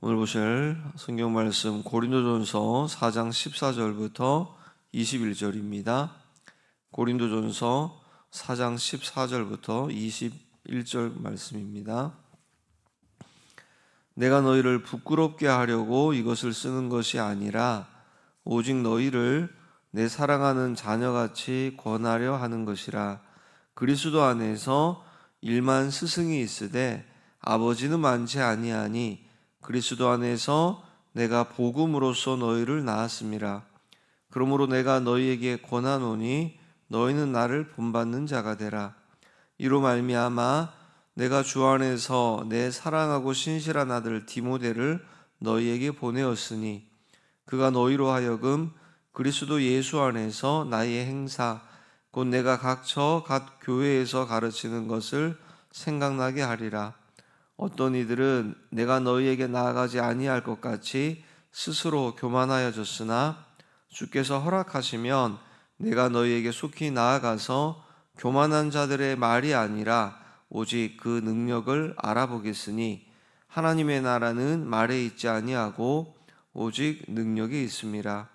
오늘 보실 성경 말씀 고린도전서 4장 14절부터 21절입니다. 고린도전서 4장 14절부터 21절 말씀입니다. 내가 너희를 부끄럽게 하려고 이것을 쓰는 것이 아니라 오직 너희를 내 사랑하는 자녀같이 권하려 하는 것이라. 그리스도 안에서 일만 스승이 있으되 아버지는 많지 아니하니 그리스도 안에서 내가 복음으로써 너희를 낳았음이라. 그러므로 내가 너희에게 권하노니 너희는 나를 본받는 자가 되라. 이로 말미암아 내가 주 안에서 내 사랑하고 신실한 아들 디모데를 너희에게 보내었으니 그가 너희로 하여금 그리스도 예수 안에서 나의 행사 곧 내가 각처 각 교회에서 가르치는 것을 생각나게 하리라. 어떤 이들은 내가 너희에게 나아가지 아니할 것 같이 스스로 교만하여졌으나 주께서 허락하시면 내가 너희에게 속히 나아가서 교만한 자들의 말이 아니라 오직 그 능력을 알아보겠으니 하나님의 나라는 말에 있지 아니하고 오직 능력이 있음이라.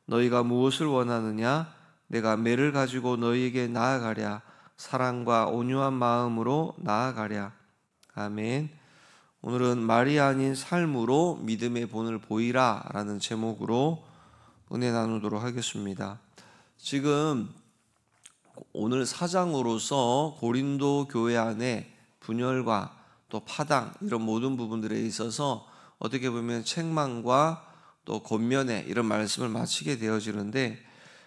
너희가 무엇을 원하느냐? 내가 매를 가지고 너희에게 나아가랴. 사랑과 온유한 마음으로 나아가랴. 아멘. 오늘은 말이 아닌 삶으로 믿음의 본을 보이라 라는 제목으로 은혜 나누도록 하겠습니다. 지금 오늘 사장으로서 고린도 교회 안에 분열과 또 파당 이런 모든 부분들에 있어서 어떻게 보면 책망과 또 권면의 이런 말씀을 마치게 되어지는데,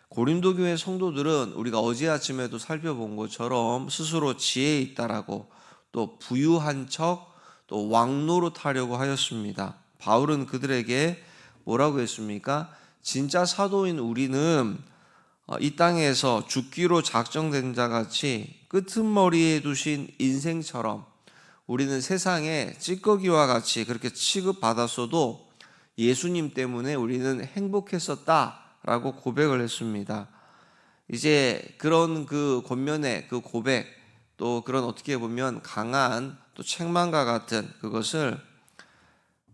고린도 교회 성도들은 우리가 어제 아침에도 살펴본 것처럼 스스로 지혜 있다라고 또 부유한 척 또 왕노릇하려고 하였습니다. 바울은 그들에게 뭐라고 했습니까? 진짜 사도인 우리는 이 땅에서 죽기로 작정된 자같이 끄트머리에 두신 인생처럼 우리는 세상에 찌꺼기와 같이 그렇게 취급받았어도 예수님 때문에 우리는 행복했었다라고 고백을 했습니다. 이제 그런 그 권면의 그 고백, 또 그런 어떻게 보면 강한 또 책망과 같은 그것을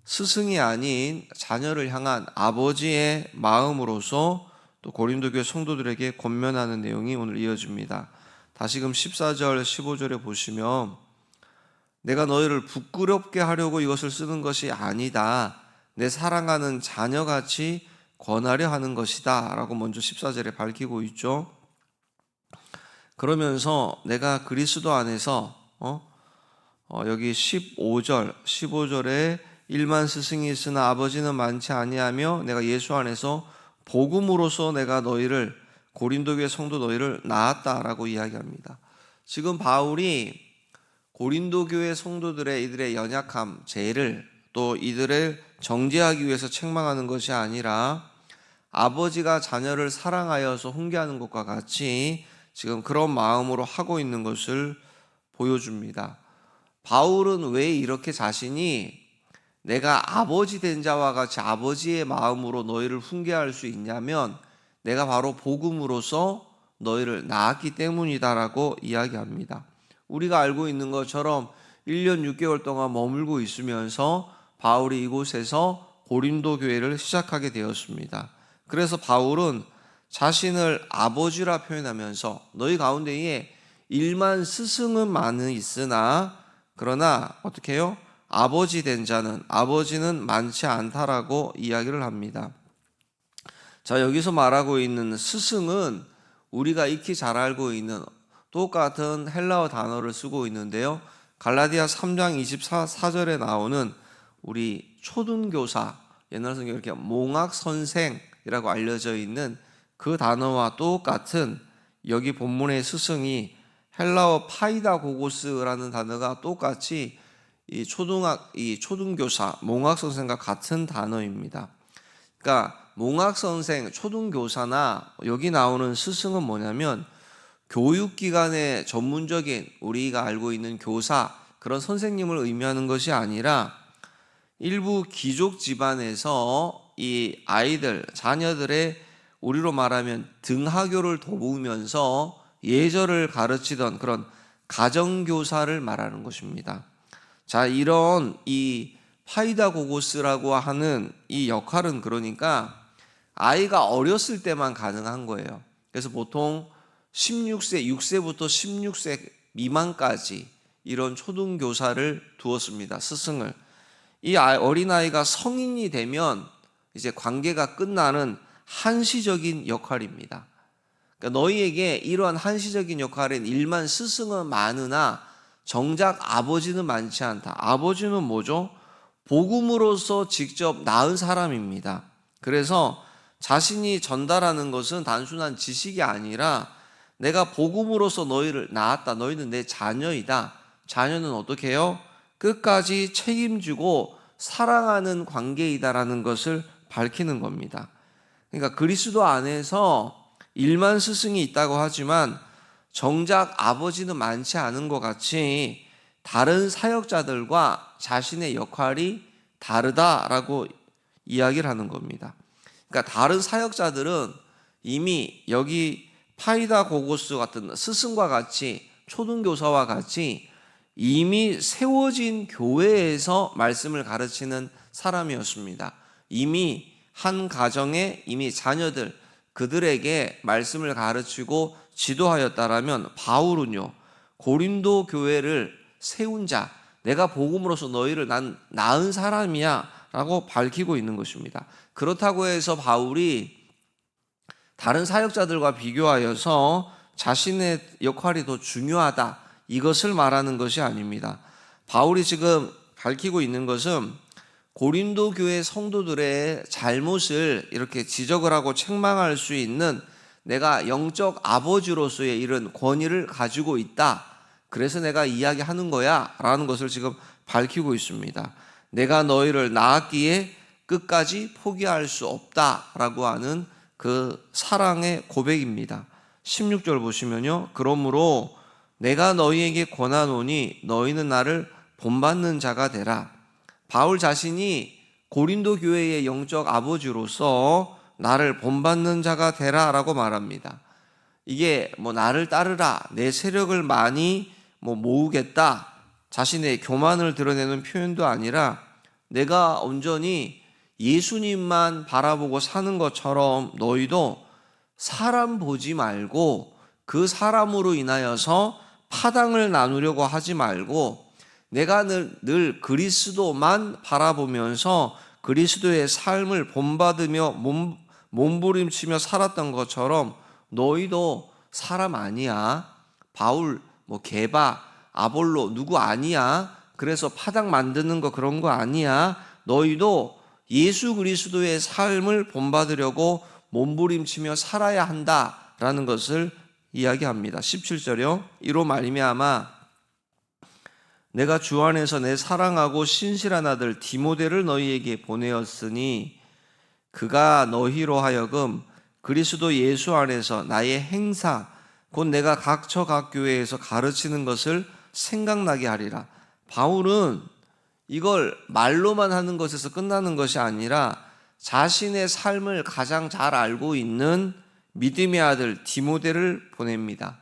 스승이 아닌 자녀를 향한 아버지의 마음으로서 또 고린도 교회 성도들에게 권면하는 내용이 오늘 이어집니다. 다시금 14절 15절에 보시면 내가 너희를 부끄럽게 하려고 이것을 쓰는 것이 아니다. 내 사랑하는 자녀같이 권하려 하는 것이다 라고 먼저 14절에 밝히고 있죠. 그러면서 내가 그리스도 안에서 여기 15절에 일만 스승이 있으나 아버지는 많지 아니하며 내가 예수 안에서 복음으로써 내가 너희를 고린도 교회 성도 너희를 낳았다라고 이야기합니다. 지금 바울이 고린도 교회 성도들의 이들의 연약함, 죄를 또 이들을 정죄하기 위해서 책망하는 것이 아니라 아버지가 자녀를 사랑하여서 훈계하는 것과 같이 지금 그런 마음으로 하고 있는 것을 보여줍니다. 바울은 왜 이렇게 자신이 내가 아버지 된 자와 같이 아버지의 마음으로 너희를 훈계할 수 있냐면 내가 바로 복음으로서 너희를 낳았기 때문이다라고 이야기합니다. 우리가 알고 있는 것처럼 1년 6개월 동안 머물고 있으면서 바울이 이곳에서 고린도 교회를 시작하게 되었습니다. 그래서 바울은 자신을 아버지라 표현하면서 너희 가운데에 일만 스승은 많이 있으나 그러나 어떻게 해요? 아버지 된 자는 아버지는 많지 않다라고 이야기를 합니다. 자, 여기서 말하고 있는 스승은 우리가 익히 잘 알고 있는 똑같은 헬라어 단어를 쓰고 있는데요. 갈라디아 3장 24절에 나오는 우리 초등교사, 옛날 성경에 이렇게 몽학 선생이라고 알려져 있는 그 단어와 똑같은 여기 본문의 스승이 헬라어 파이다고고스라는 단어가 똑같이 이 초등교사, 몽학 선생과 같은 단어입니다. 그러니까 몽학 선생, 초등교사나 여기 나오는 스승은 뭐냐면 교육기관의 전문적인 우리가 알고 있는 교사, 그런 선생님을 의미하는 것이 아니라 일부 귀족 집안에서 이 아이들, 자녀들의 우리로 말하면 등하교를 도우면서 예절을 가르치던 그런 가정교사를 말하는 것입니다. 자, 이런 이 파이다고고스라고 하는 이 역할은 그러니까 아이가 어렸을 때만 가능한 거예요. 그래서 보통 6세부터 16세 미만까지 이런 초등교사를 두었습니다. 스승을. 이 어린아이가 성인이 되면 이제 관계가 끝나는 한시적인 역할입니다. 그러니까 너희에게 이러한 한시적인 역할은 일만 스승은 많으나 정작 아버지는 많지 않다. 아버지는 뭐죠? 복음으로서 직접 낳은 사람입니다. 그래서 자신이 전달하는 것은 단순한 지식이 아니라 내가 복음으로서 너희를 낳았다. 너희는 내 자녀이다. 자녀는 어떻게 해요? 끝까지 책임지고 사랑하는 관계이다라는 것을 밝히는 겁니다. 그러니까 그리스도 안에서 일만 스승이 있다고 하지만 정작 아버지는 많지 않은 것 같이 다른 사역자들과 자신의 역할이 다르다라고 이야기를 하는 겁니다. 그러니까 다른 사역자들은 이미 여기 파이다고고스 같은 스승과 같이 초등교사와 같이 이미 세워진 교회에서 말씀을 가르치는 사람이었습니다. 이미 한 가정에 이미 자녀들 그들에게 말씀을 가르치고 지도하였다라면 바울은요 고린도 교회를 세운 자, 내가 복음으로서 너희를 낳은 사람이야 라고 밝히고 있는 것입니다. 그렇다고 해서 바울이 다른 사역자들과 비교하여서 자신의 역할이 더 중요하다 이것을 말하는 것이 아닙니다. 바울이 지금 밝히고 있는 것은 고린도 교회 성도들의 잘못을 이렇게 지적을 하고 책망할 수 있는 내가 영적 아버지로서의 이런 권위를 가지고 있다. 그래서 내가 이야기하는 거야 라는 것을 지금 밝히고 있습니다. 내가 너희를 낳았기에 끝까지 포기할 수 없다라고 하는 그 사랑의 고백입니다. 16절 보시면요. 그러므로 내가 너희에게 권하노니 너희는 나를 본받는 자가 되라. 바울 자신이 고린도 교회의 영적 아버지로서 나를 본받는 자가 되라 라고 말합니다. 이게 나를 따르라, 내 세력을 많이 모으겠다, 자신의 교만을 드러내는 표현도 아니라 내가 온전히 예수님만 바라보고 사는 것처럼 너희도 사람 보지 말고 그 사람으로 인하여서 파당을 나누려고 하지 말고 내가 늘 그리스도만 바라보면서 그리스도의 삶을 본받으며 몸부림치며 살았던 것처럼 너희도 사람 아니야. 바울, 게바, 아볼로 누구 아니야. 그래서 파당 만드는 거 그런 거 아니야. 너희도 예수 그리스도의 삶을 본받으려고 몸부림치며 살아야 한다라는 것을 이야기합니다. 17절이요. 이로 말미암아 내가 주 안에서 내 사랑하고 신실한 아들 디모데를 너희에게 보내었으니 그가 너희로 하여금 그리스도 예수 안에서 나의 행사 곧 내가 각처 각 교회에서 가르치는 것을 생각나게 하리라. 바울은 이걸 말로만 하는 것에서 끝나는 것이 아니라 자신의 삶을 가장 잘 알고 있는 믿음의 아들 디모데를 보냅니다.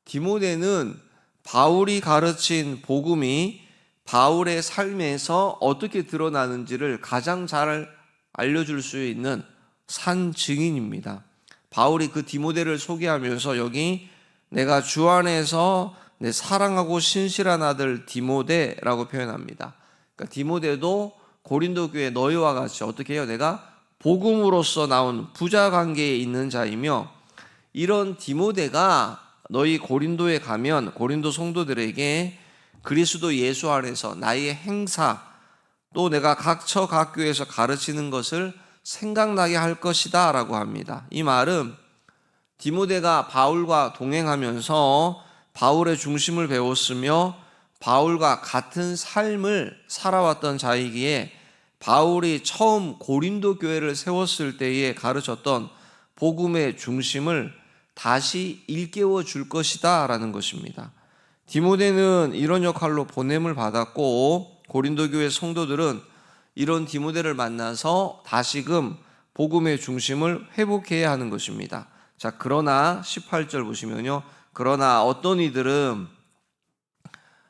디모데는 바울이 가르친 복음이 바울의 삶에서 어떻게 드러나는지를 가장 잘 알려줄 수 있는 산 증인입니다. 바울이 그 디모데를 소개하면서 여기 내가 주 안에서 내 사랑하고 신실한 아들 디모데라고 표현합니다. 그러니까 디모데도 고린도 교회 너희와 같이 어떻게 해요? 내가 복음으로서 나온 부자 관계에 있는 자이며 이런 디모데가 너희 고린도에 가면 고린도 성도들에게 그리스도 예수 안에서 나의 행사 또 내가 각처 각 교회에서 가르치는 것을 생각나게 할 것이다 라고 합니다. 이 말은 디모데가 바울과 동행하면서 바울의 중심을 배웠으며 바울과 같은 삶을 살아왔던 자이기에 바울이 처음 고린도 교회를 세웠을 때에 가르쳤던 복음의 중심을 다시 일깨워 줄 것이다 라는 것입니다. 디모데는 이런 역할로 보냄을 받았고 고린도 교회 성도들은 이런 디모데를 만나서 다시금 복음의 중심을 회복해야 하는 것입니다. 자, 그러나 18절 보시면요. 그러나 어떤 이들은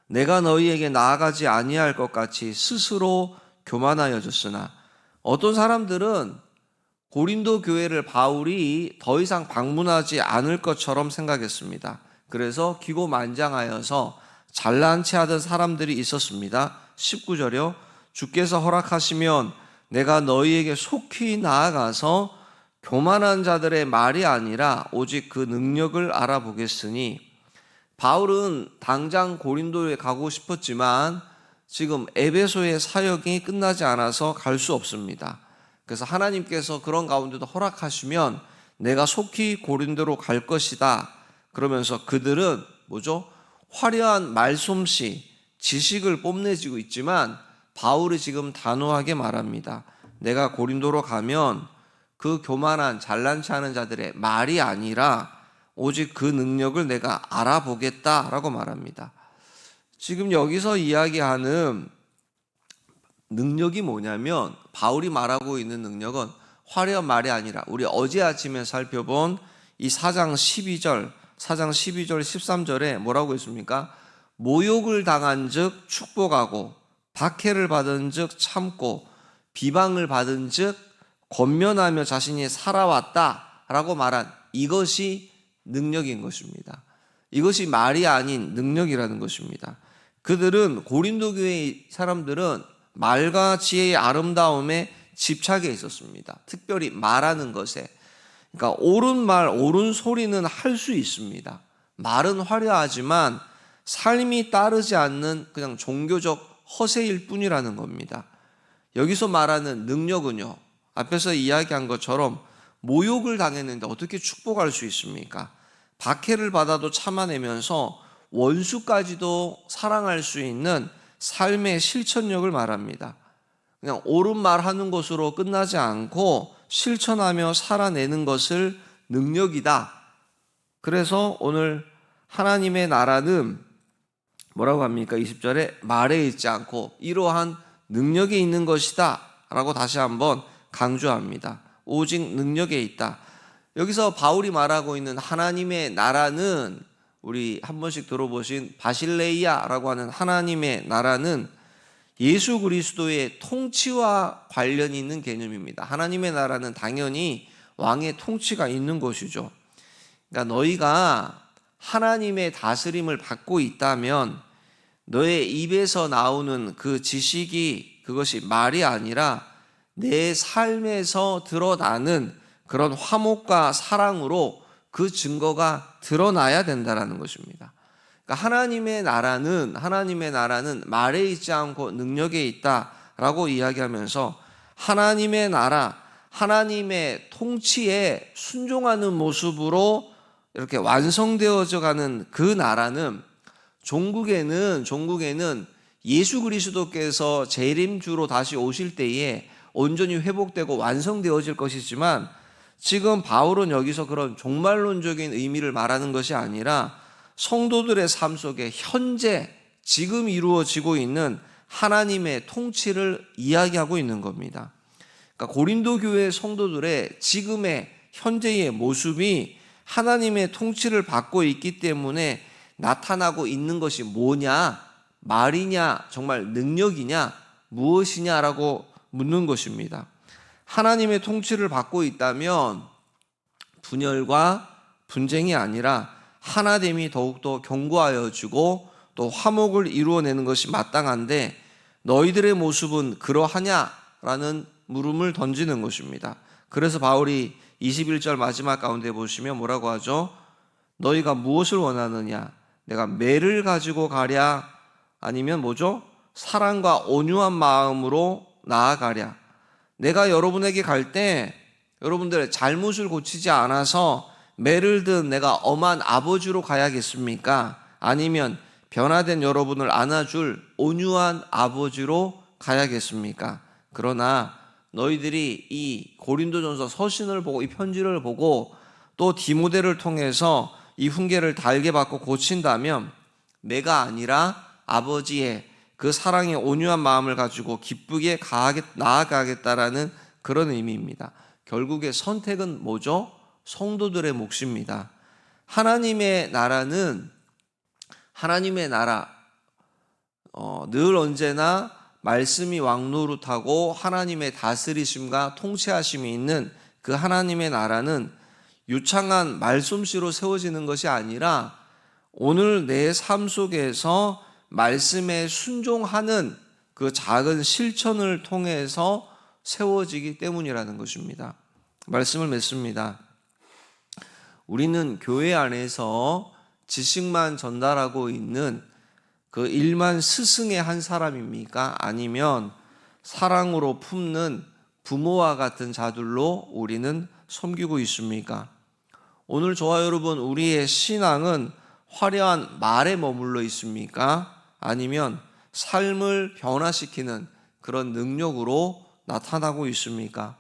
내가 너희에게 나아가지 아니할 것 같이 스스로 교만하여졌으나, 어떤 사람들은 고린도 교회를 바울이 더 이상 방문하지 않을 것처럼 생각했습니다. 그래서 기고만장하여서 잘난 체 하던 사람들이 있었습니다. 19절이요. 주께서 허락하시면 내가 너희에게 속히 나아가서 교만한 자들의 말이 아니라 오직 그 능력을 알아보겠으니, 바울은 당장 고린도에 가고 싶었지만 지금 에베소의 사역이 끝나지 않아서 갈 수 없습니다. 그래서 하나님께서 그런 가운데도 허락하시면 내가 속히 고린도로 갈 것이다 그러면서 그들은 화려한 말솜씨, 지식을 뽐내지고 있지만 바울이 지금 단호하게 말합니다. 내가 고린도로 가면 그 교만한 잘난 체 하는 자들의 말이 아니라 오직 그 능력을 내가 알아보겠다라고 말합니다. 지금 여기서 이야기하는 능력이 뭐냐면, 바울이 말하고 있는 능력은 화려한 말이 아니라 우리 어제 아침에 살펴본 이 4장 12절 13절에 뭐라고 했습니까? 모욕을 당한 즉 축복하고, 박해를 받은 즉 참고, 비방을 받은 즉 권면하며 자신이 살아왔다라고 말한 이것이 능력인 것입니다. 이것이 말이 아닌 능력이라는 것입니다. 그들은, 고린도 교회의 사람들은 말과 지혜의 아름다움에 집착해 있었습니다. 특별히 말하는 것에. 그러니까 옳은 말, 옳은 소리는 할 수 있습니다. 말은 화려하지만 삶이 따르지 않는 그냥 종교적 허세일 뿐이라는 겁니다. 여기서 말하는 능력은요, 앞에서 이야기한 것처럼 모욕을 당했는데 어떻게 축복할 수 있습니까? 박해를 받아도 참아내면서 원수까지도 사랑할 수 있는 삶의 실천력을 말합니다. 그냥 옳은 말 하는 것으로 끝나지 않고 실천하며 살아내는 것을 능력이다. 그래서 오늘 하나님의 나라는 뭐라고 합니까? 20절에 말에 있지 않고 이러한 능력이 있는 것이다 라고 다시 한번 강조합니다. 오직 능력에 있다. 여기서 바울이 말하고 있는 하나님의 나라는, 우리 한 번씩 들어보신 바실레이아라고 하는 하나님의 나라는 예수 그리스도의 통치와 관련이 있는 개념입니다. 하나님의 나라는 당연히 왕의 통치가 있는 것이죠. 그러니까 너희가 하나님의 다스림을 받고 있다면 너의 입에서 나오는 그 지식이, 그것이 말이 아니라 내 삶에서 드러나는 그런 화목과 사랑으로 그 증거가 드러나야 된다는 것입니다. 그러니까 하나님의 나라는 말에 있지 않고 능력에 있다라고 이야기하면서 하나님의 나라, 하나님의 통치에 순종하는 모습으로 이렇게 완성되어져 가는 그 나라는, 종국에는 예수 그리스도께서 재림주로 다시 오실 때에 온전히 회복되고 완성되어질 것이지만, 지금 바울은 여기서 그런 종말론적인 의미를 말하는 것이 아니라 성도들의 삶 속에 현재 지금 이루어지고 있는 하나님의 통치를 이야기하고 있는 겁니다. 그러니까 고린도 교회 성도들의 지금의 현재의 모습이 하나님의 통치를 받고 있기 때문에 나타나고 있는 것이 뭐냐? 말이냐? 정말 능력이냐? 무엇이냐라고 묻는 것입니다. 하나님의 통치를 받고 있다면 분열과 분쟁이 아니라 하나됨이 더욱더 견고하여지고 또 화목을 이루어내는 것이 마땅한데, 너희들의 모습은 그러하냐라는 물음을 던지는 것입니다. 그래서 바울이 21절 마지막 가운데 보시면 뭐라고 하죠? 너희가 무엇을 원하느냐? 내가 매를 가지고 가랴? 아니면 사랑과 온유한 마음으로 나아가랴? 내가 여러분에게 갈 때 여러분들의 잘못을 고치지 않아서 매를 든 내가 엄한 아버지로 가야겠습니까? 아니면 변화된 여러분을 안아줄 온유한 아버지로 가야겠습니까? 그러나 너희들이 이 고린도전서 서신을 보고, 이 편지를 보고 또 디모데를 통해서 이 훈계를 달게 받고 고친다면 내가 아니라 아버지의 그 사랑의 온유한 마음을 가지고 기쁘게 나아가겠다라는 그런 의미입니다. 결국에 선택은 성도들의 몫입니다. 하나님의 나라, 늘 언제나 말씀이 왕노릇하고 하나님의 다스리심과 통치하심이 있는 그 하나님의 나라는 유창한 말솜씨로 세워지는 것이 아니라 오늘 내 삶 속에서 말씀에 순종하는 그 작은 실천을 통해서 세워지기 때문이라는 것입니다. 말씀을 맺습니다. 우리는 교회 안에서 지식만 전달하고 있는 그 일만 스승의 한 사람입니까? 아니면 사랑으로 품는 부모와 같은 자들로 우리는 섬기고 있습니까? 오늘 저와 여러분, 우리의 신앙은 화려한 말에 머물러 있습니까? 아니면 삶을 변화시키는 그런 능력으로 나타나고 있습니까?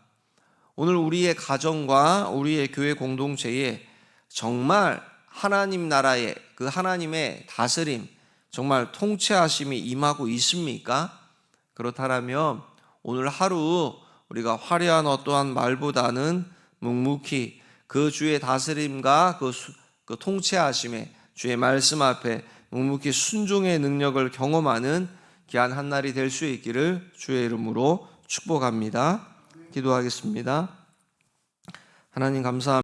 오늘 우리의 가정과 우리의 교회 공동체에 정말 하나님 나라의 그 하나님의 다스림, 정말 통치하심이 임하고 있습니까? 그렇다면 오늘 하루 우리가 화려한 어떠한 말보다는 묵묵히 그 주의 다스림과 그 통치하심에 주의 말씀 앞에 묵묵히 순종의 능력을 경험하는 귀한 한 날이 될 수 있기를 주의 이름으로 축복합니다. 기도하겠습니다. 하나님 감사합니다.